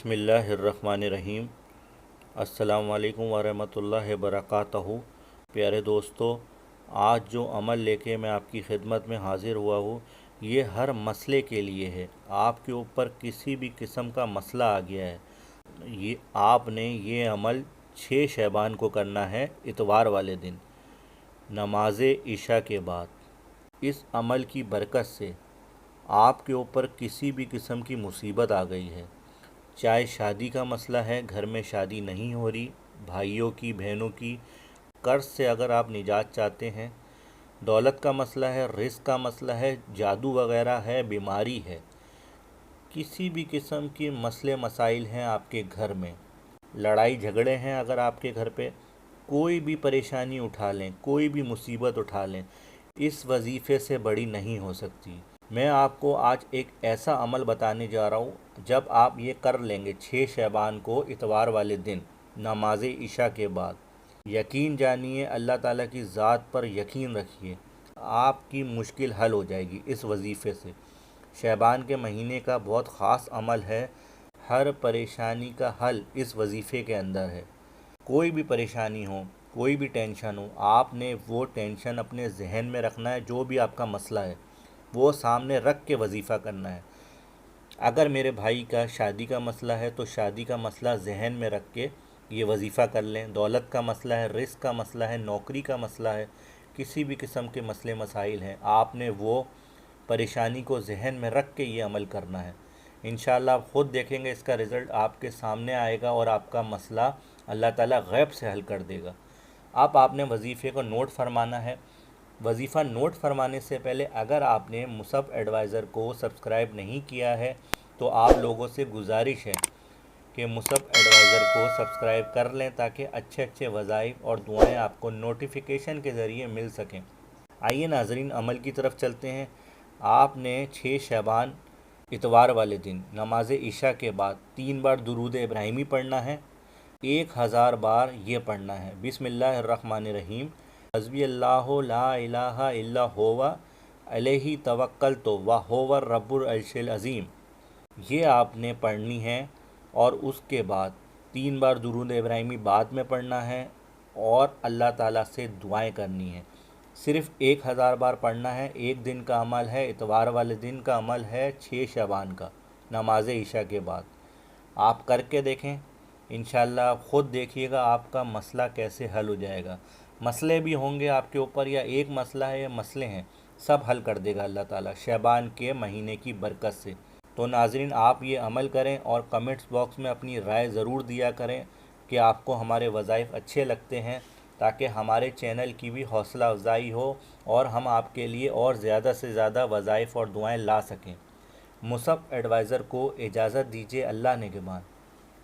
बिस्मिल्लाहिर्रहमानिर्रहीम। अस्सलामु अलैकुम वरहमतुल्लाहि वबरकातुहू। प्यारे दोस्तों, आज जो अमल लेके मैं आपकी खिदमत में हाज़िर हुआ हूँ, ये हर मसले के लिए है। आपके ऊपर किसी भी किस्म का मसला आ गया है, ये आपने ये अमल 6 शबान को करना है, इतवार वाले दिन नमाज इशा के बाद। इस अमल की बरकत से आपके ऊपर किसी भी किस्म की मुसीबत आ गई है, चाहे शादी का मसला है, घर में शादी नहीं हो रही, भाइयों की बहनों की कर्ज से अगर आप निजात चाहते हैं, दौलत का मसला है, rizq का मसला है, जादू वगैरह है, बीमारी है, किसी भी किस्म के मसले मसाइल हैं आपके घर में, लड़ाई झगड़े हैं, अगर आपके घर पे कोई भी परेशानी उठा लें, कोई भी मुसीबत उठा लें, इस वजीफ़े से बड़ी नहीं हो सकती। मैं आपको आज एक ऐसा अमल बताने जा रहा हूँ, जब आप ये कर लेंगे 6 शबान को इतवार वाले दिन नमाज इशा के बाद, यकीन जानिए, अल्लाह ताला की ज़ात पर यकीन रखिए, आपकी मुश्किल हल हो जाएगी इस वजीफ़े से। शबान के महीने का बहुत ख़ास अमल है, हर परेशानी का हल इस वजीफ़े के अंदर है। कोई भी परेशानी हो, कोई भी टेंशन हो, आपने वो टेंशन अपने जहन में रखना है, जो भी आपका मसला है वो सामने रख के वजीफ़ा करना है। अगर मेरे भाई का शादी का मसला है तो शादी का मसला जहन में रख के ये वजीफ़ा कर लें। दौलत का मसला है, rizq का मसला है, नौकरी का मसला है, किसी भी किस्म के मसले मसाइल हैं, आपने वो परेशानी को जहन में रख के ये अमल करना है। इंशाअल्लाह आप ख़ुद देखेंगे, इसका रिज़ल्ट आपके सामने आएगा और आपका मसला अल्लाह ताला गैब से हल कर देगा। आपने वजीफ़े को नोट फरमाना है। वजीफ़ा नोट फरमाने से पहले अगर आपने मुसब एडवाइज़र को सब्सक्राइब नहीं किया है तो आप लोगों से गुजारिश है कि मुसब एडवाइज़र को सब्सक्राइब कर लें, ताकि अच्छे अच्छे वज़ाइफ और दुआएं आपको नोटिफिकेशन के ज़रिए मिल सकें। आइए नाज़रीन, अमल की तरफ चलते हैं। आपने 6 शबान इतवार वाले दिन नमाज इशा के बाद 3 बार दुरूद इब्राहिमी पढ़ना है, 1000 बार ये पढ़ना है, बिस्मिल्लाहिर्रहमानिर्रहीम, हस्बियाल्लहु ला इलाहा इल्ला हुवा अlayhi तवक्kaltu व हुवा रब्बुल अर्शिल अज़ीम। ये आपने पढ़नी है और उसके बाद 3 बार दुरूद इब्राहिमी बाद में पढ़ना है और अल्लाह ताला से दुआएं करनी है। सिर्फ़ 1000 बार पढ़ना है। एक दिन का अमल है, इतवार वाले दिन का अमल है, 6 शबान का नमाज इशा के बाद। आप करके देखें, इंशाअल्लाह आप ख़ुद देखिएगा आपका मसला कैसे हल हो जाएगा। मसले भी होंगे आपके ऊपर, या एक मसला है या मसले हैं, सब हल कर देगा अल्लाह ताला शबान के महीने की बरकत से। तो नाज़रीन, आप ये अमल करें और कमेंट्स बॉक्स में अपनी राय ज़रूर दिया करें कि आपको हमारे वज़ाइफ अच्छे लगते हैं, ताकि हमारे चैनल की भी हौसला अफजाई हो और हम आपके लिए और ज़्यादा से ज़्यादा वज़ाइफ और दुआएं ला सकें। मुसब एडवाइज़र को इजाज़त दीजिए, अल्लाह ने के बाद।